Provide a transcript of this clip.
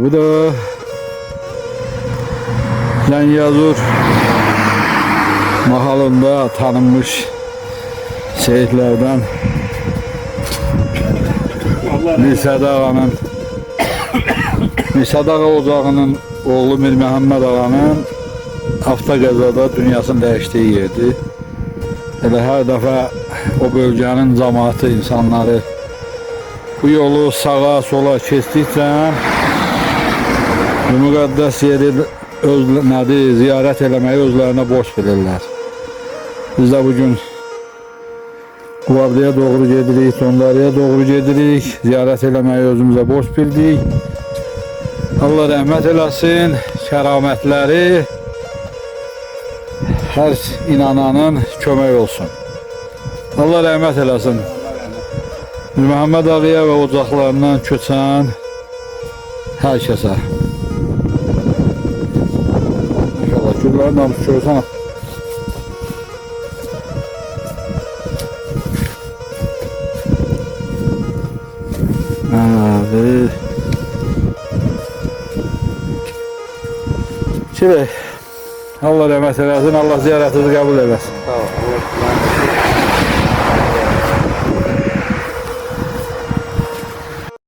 Bu da Zəngəzur mahalında tanınmış şehitlerden Mirsəd ağanın Mirsəd ağa ocağının oğlu Mir Məhəmməd ağanın avtoqəzada dünyasını dəyişdiyi yerdir. Elə hər dəfə o bölgənin cəmaatı, insanları bu yolu sağa sola keçdikcə bu müqəddəs yeri ziyarət eləməyi özlərinə borc bilirlər. Biz də bugün Qubadlıya doğru gedirik, Tondarıya doğru gedirik, ziyarət eləməyi özümüzə borc bildik. Allah rəhmət eləsin, kəramətləri hər inananın kömək olsun. Allah rəhmət eləsin. Məhəmməd ağaya və ocaqlarından köçən hər kəsə. İnşallah güllərin namusu görsən. Şimdi Allah rəhmət eləsin, Allah ziyarətinizi qəbul eləsin. Sağ ol.